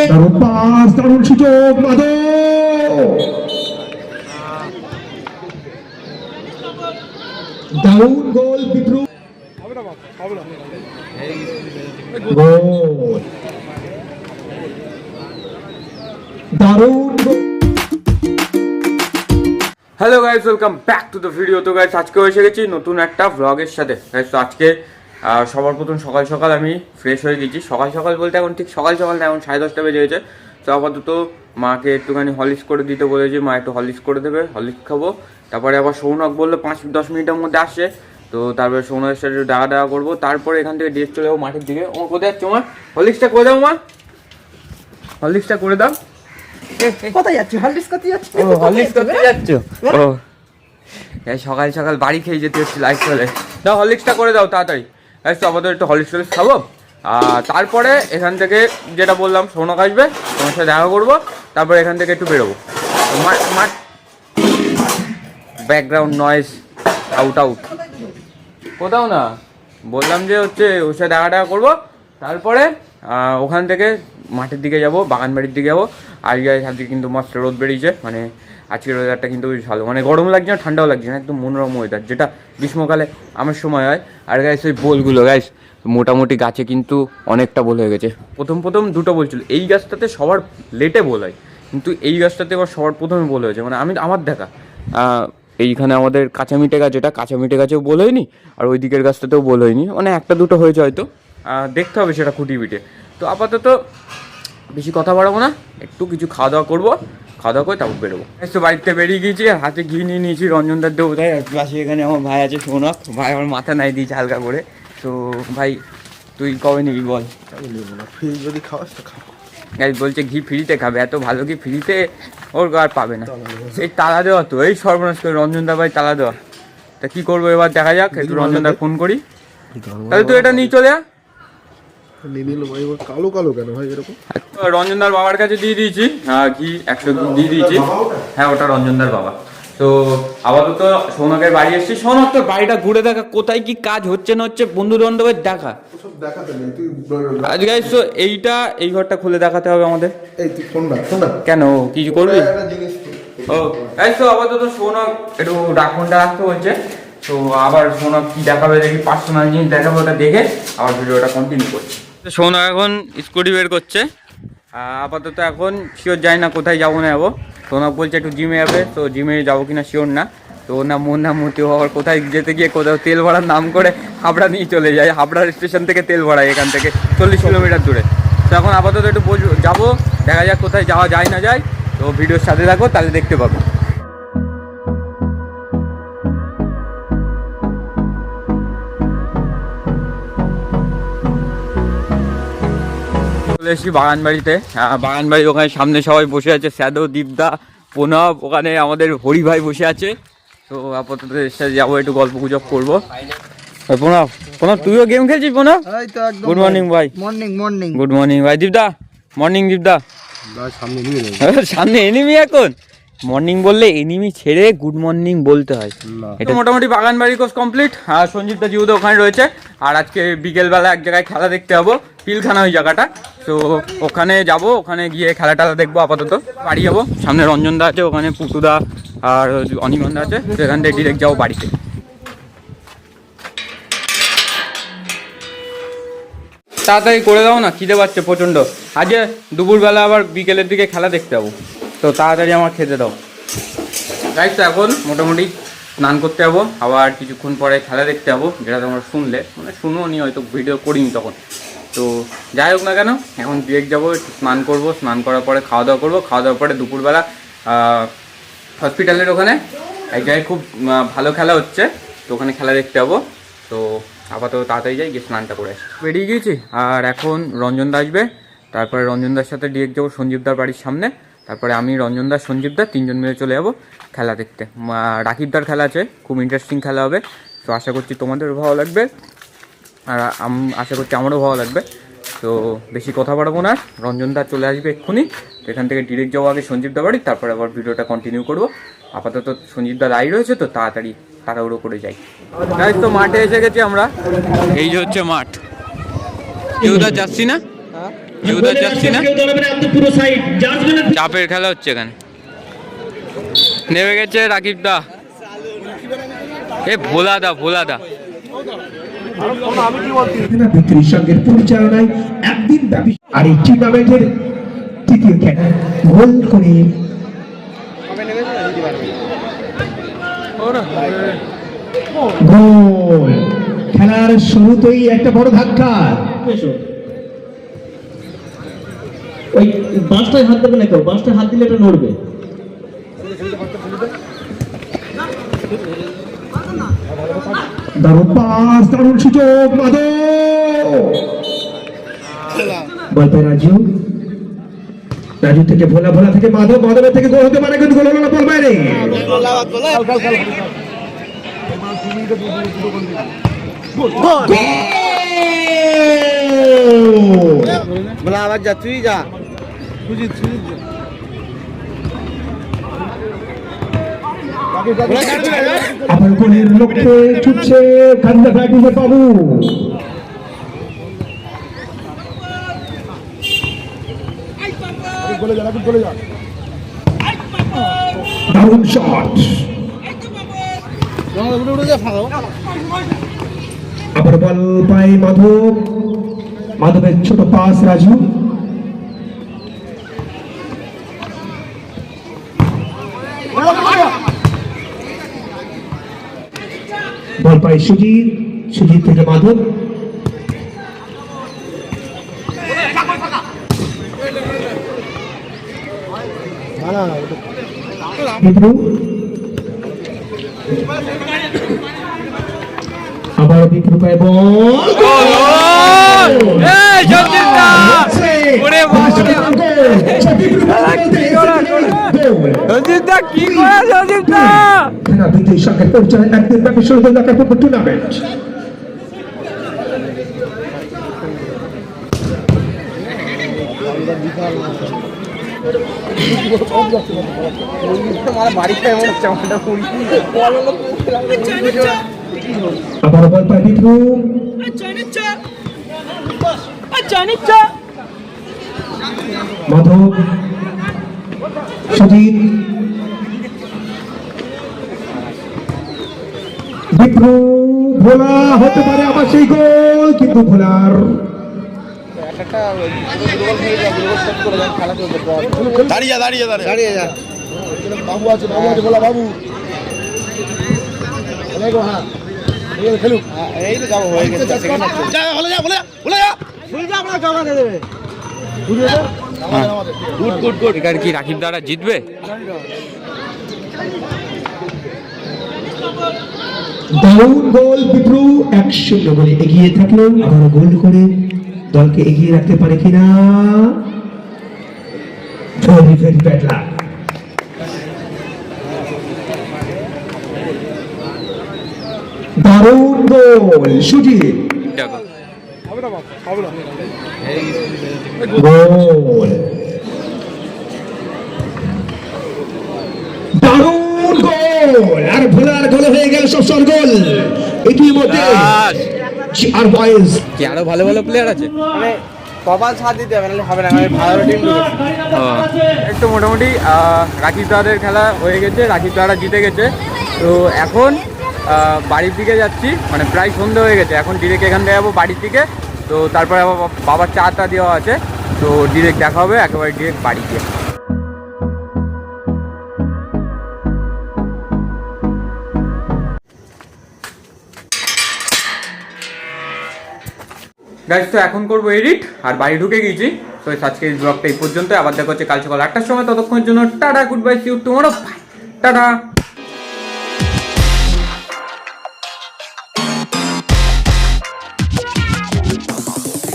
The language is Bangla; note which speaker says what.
Speaker 1: দারুণ পাস, দারুণ সুযোগ, মাদক দারুণ গোল বিদ্রুপ গোল দারুণ goal.
Speaker 2: Hello guys, welcome back to the video. তো গাইস আজকে এসে গেছি নতুন একটা ভ্লগের সাথে। গাইস তো আজকে সবার প্রথম সকাল সকাল আমি ফ্রেশ হয়ে গেছি। সকাল সকাল বলতে এখন ঠিক সকাল সকাল না, এখন 10:30 বেজে গেছে। তো আপাতত মাকে একটুখানি হরলিক্স করে দিতে বলেছি, মা একটু হরলিক্স করে দেবে, হরলিক্স খাবো। তারপরে আবার সৌনক বললো 5-10 মিনিটের মধ্যে আসছে। তো তারপরে সৌনকের সাথে একটু ডাকা ডাকা করবো। তারপরে এখান থেকে ডিরেক্ট চলে যাবো মাঠের দিকে। ও কোথায় যাচ্ছে? আমার হরলিক্সটা করে দাও মা, হরলিক্সটা করে দাও।
Speaker 3: কোথায় যাচ্ছ? হরলিক্স করতে যাচ্ছ?
Speaker 2: ও হরলিক্স করতে যাচ্ছ? ও সকাল সকাল বাড়ি খেয়ে যেতে হচ্ছে লাইফ চলে। দাও হরলিক্সটা করে দাও তাড়াতাড়ি। তো আমাদের একটু হরলিক্স টলিক্স খাবো। তারপরে এখান থেকে যেটা বললাম, সৌনক আসবে, তোমার সাথে দেখা করবো। তারপরে এখান থেকে একটু বেরোবো। মাঠ ব্যাকগ্রাউন্ড নয়েজ আউট আউট কোথাও না, বললাম যে হচ্ছে ওর সাথে দেখা দেখা করবো। তারপরে ওখান থেকে মাঠের দিকে যাব, বাগান বাড়ির দিকে যাবো। আজকে কিন্তু মস্ত রোদ বেরিয়েছে, মানে আজকের ওয়েদারটা কিন্তু বেশ ভালো, মানে গরম লাগছে না ঠান্ডাও লাগছে না, একদম মনোরম ওয়েদার, যেটা গ্রীষ্মকালে আমার সময় হয়। আর গাইস ওই বোলগুলো গাইস মোটামুটি গাছে কিন্তু অনেকটা বোল হয়ে গেছে। প্রথম দুটো বলছিল, এই গাছটাতে সবার লেটে বোল হয়, কিন্তু এই গাছটাতে আবার সবার প্রথমে বোল হয়েছে, মানে আমার দেখা। এইখানে আমাদের কাঁচামিটে গাছ, এটা কাঁচামিটে গাছেও বোল হয়নি, আর ওই দিকের গাছটাতেও বোল হয়নি, মানে একটা দুটো হয়েছে হয়তো, দেখতে হবে সেটা খুঁটি পিটে। তো আপাতত বেশি কথা বাড়াবো না, একটু কিছু খাওয়া দাওয়া করবো, খাওয়া দাওয়া করে তারপর বেরোবো। তো বাড়িতে বেরিয়ে গিয়েছি, হাতে ঘি নিয়ে নিয়েছি, রঞ্জনদার দেবো তাই। আর পাশে এখানে আমার ভাই আছে সৌনক, ভাই আমার মাথা নাই দিয়েছে হালকা করে। তো ভাই তুই কবে নিবি বল?
Speaker 4: ফ্রি যদি খাওয়াস তো খাও।
Speaker 2: গাই বলছে ঘি ফ্রিতে খাবে, এত ভালো ঘি ফ্রিতে ওর আর পাবে না। এই তালা দেওয়া তো, এই সর্বনাশ করে রঞ্জনদা ভাই তালা দেওয়া। তা কি করবো এবার, দেখা যাক। একটু রঞ্জনদার ফোন করি, তাহলে তুই এটা নিয়ে চলে যা।
Speaker 4: কালো কালো কেন ভাই এরকম?
Speaker 2: রঞ্জনদার বাবার কাছে দিয়ে দিয়েছি ঘি, 100 ঘি দিয়ে দিয়েছি। হ্যাঁ ওটা রঞ্জনদার বাবা। তো আপাতত সৌনকের বাড়ি এসেছি। সৌনক তোর বাড়িটা ঘুরে দেখা, কোথায় কি কাজ হচ্ছে না হচ্ছে, বন্ধু বান্ধবের দেখা। আজ গাইস তো এই ঘরটা খুলে দেখাতে হবে আমাদের।
Speaker 4: এই তুই ফোন না
Speaker 2: কেন, কিছু করবি? ও গাইস তো আপাতত সৌনক একটু ডাকফোনটা রাখতে বলছে। তো আবার সৌনক কি দেখাবে দেখি, পার্সোনাল জিনিস দেখাবে, ওটা দেখে আবার ভিডিওটা কন্টিনিউ করছি। সৌনক এখন স্কুটি বের করছে। আপাতত এখন শিওর যাই না কোথায় যাবো না যাবো। সৌনক বলছে একটু জিমে যাবে, তো জিমে যাবো কিনা শিওর না। তো না মন না মতি হওয়ার, কোথায় যেতে গিয়ে কোথাও তেল ভরার নাম করে হাবড়া নিয়ে চলে যায়। হাবড়া স্টেশন থেকে তেল ভরায় এখান থেকে 40 কিলোমিটার দূরে। তো এখন আপাতত একটু যাবো, দেখা যাক কোথায় যাওয়া যায় না যায়। তো ভিডিওর সাথে থাকো, তাহলে দেখতে পাবো। চলে এসেছি বাগান বাড়িতে। বাগান বাড়ি ওখানে সামনে সবাই বসে আছে, স্যাদো, দীপদা, প্রণব, ওখানে আমাদের হরি ভাই বসে আছে। তো আপাতত সাথে যাবো, একটু গল্প গুজব করবো। প্রণব তুইও গেম খেলছিস? প্রণব গুড মর্নিং ভাই।
Speaker 3: মর্নিং
Speaker 2: গুড মর্নিং ভাই। দীপদা মর্নিং। দীপদা সামনে এনিমি, এখন মর্নিং বললে এনিমি ছেড়ে গুড মর্নিং বলতে হয়। এটা মোটামুটি বাগান বাড়ি কোর্স কমপ্লিট। আর সঞ্জীবদা জিউদা ওখানে রয়েছে। আর আজকে বিকেলবেলা এক জায়গায় খেলা দেখতে যাবো, পিলখানা ওই জায়গাটা। তো ওখানে যাব, ওখানে গিয়ে খেলা টেলা দেখবো। আপাতত বাড়ি যাবো, সামনে রঞ্জনদা আছে, ওখানে পুতুদা আর অনির্বাণদা আছে। তো এখান থেকে ডিরেক্ট যাবো বাড়িতে। তাড়াতাড়ি করে দাও না, খিদে পাচ্ছে প্রচণ্ড। আজকে দুপুরবেলা আবার বিকেলের দিকে খেলা দেখতে যাবো, তো তাড়াতাড়ি আমার খেতে দাও। গাইস তো এখন মোটামুটি স্নান করতে যাবো, আবার কিছুক্ষণ পরে খেলা দেখতে যাবো, যেটা তোমরা শুনলে, মানে শুনো নি হয়তো, ভিডিও করিনি তখন। তো যাই হোক না কেন, এখন ডিরেক্ট যাবো, স্নান করবো, স্নান করার পরে খাওয়া দাওয়া করবো। খাওয়া দাওয়ার পরে দুপুরবেলা হসপিটালের ওখানে এক জায়গায় খুব ভালো খেলা হচ্ছে, তো ওখানে খেলা দেখতে যাবো। তো আপাতত তাড়াতাড়ি যাই, গিয়ে স্নানটা করে আসি। বেরিয়ে গিয়েছি, আর এখন রঞ্জনদা আসবে। তারপরে রঞ্জনদার সাথে ডিরেক্ট যাবো সঞ্জীবদার বাড়ির সামনে। তারপরে আমি, রঞ্জনদা, সঞ্জীবদা তিনজন মিলে চলে যাবো খেলা দেখতে। রাকিবদার খেলা আছে, খুব ইন্টারেস্টিং খেলা হবে। তো আশা করছি তোমাদেরও ভালো লাগবে, আর আশা করছি আমারও ভালো লাগবে। তো বেশি কথা বাড়াবো না, রঞ্জনদা চলে আসবে এক্ষুনি। তো এখান থেকে ডিরেক্ট যাবো আগে সঞ্জীবদা বাড়ি, তারপরে আবার ভিডিওটা কন্টিনিউ করবো। আপাতত সঞ্জীবদা দাঁড়িয়ে রয়েছে, তো তাড়াহুড়ো করে যাই। তো মাঠে এসে গেছি আমরা, এই যে হচ্ছে মাঠ। কেউদার যাচ্ছি না, কেউদার যাচ্ছি না, চাপের খেলা হচ্ছে এখানে। নেমে গেছে রাকিব দা, এ ভোলা দা, ভোলা দা।
Speaker 1: বিক্রির সঙ্গে পরিচালনায় একদিন ব্যাপী আর এই টুর্নামেন্টের তৃতীয় খেলা গোল করে গোল। খেলার শুরুতেই একটা বড় ধাক্কা।
Speaker 5: ওই বাসটায় হাত দেবে না কেউ, বাসটায় হাত দিলে এটা নড়বে।
Speaker 1: দারুণ পাস, দারুণ সুযোগ, মাদক বল পায় রাজু, রাজু থেকে ভোলা, ভোলা থেকে মাধব, মাধবের থেকে গোল হতে পারে, কিন্তু গোল হলো না, বল বাইরে।
Speaker 3: বলা আবার যা, তুই যা।
Speaker 1: আবার গোলের লক্ষ্যে ছুটছে কান্দা ফ্যাটিজের বাবু। দারুণ শট, আবার বল পায় মাধব, মাধবের ছোট পাস রাজু, বল পায় সুজিত, সুজিত থেকে মাধব, বিপ্রু, আবার বিপ্রু পায় বল, বিজয়ী সঙ্গে পরিচয় একদিন ব্যাপী ষোলো লাখের টুর্নামেন্ট। আবার বল পায় বিপ্রু, মাধব, সুজিত, বিপ্রু, ভোলা হতে পারে আবার সেই গোল, কিন্তু ভোলার
Speaker 4: দাঁড়িয়ে দাঁড়িয়ে দাঁড়িয়ে
Speaker 3: দাঁড়িয়ে যা।
Speaker 4: বাবু আছে, বাবু আছে, বলা বাবু হ্যাঁ খেলুক,
Speaker 3: এই তো যাবো, হয়ে গেছে।
Speaker 2: এবার কি রাকিব দারা জিতবে?
Speaker 1: দারুণ গোল, বিপ্রু 1-0 গোলে এগিয়ে থাকলো, আবার গোল করে দলকে এগিয়ে রাখতে পারে কিনা। Very very bad luck. দারুণ গোল সুজিত,
Speaker 2: দেখো
Speaker 1: গোল, দারুণ গোল, আর ভোলার গোল হয়ে গেল সবসর গোল। ইতিমধ্যে আর বয়েজ
Speaker 2: কি আরো ভালো ভালো প্লেয়ার আছে?
Speaker 3: মানে কপাল সাথ দিতে হবে, নাহলে হবে না। আমি ভালো টিম
Speaker 2: একটু মোটামুটি রাকিব দাদের খেলা হয়ে গেছে, রাকিব দারা জিতে গেছে। তো এখন বাড়ির দিকে যাচ্ছি, মানে প্রায় সন্ধ্যে হয়ে গেছে, এখন ডিরেক্ট এখান থেকে যাবো বাড়ির দিকে। তো তারপরে আবার বাবার চা টা দেওয়া আছে, তো ডিরেক্ট দেখা হবে একেবারে ডিরেক্ট বাড়িতে। গাইস, তো এখন করবো এডিট, আর বাড়ি ঢুকে গেছি। তো আজকে ব্লগটা এই পর্যন্ত, আবার দেখা হচ্ছে কাল সকাল 8টার সময়। ততক্ষণের জন্য tata, good bye, see you tomorrow, tata.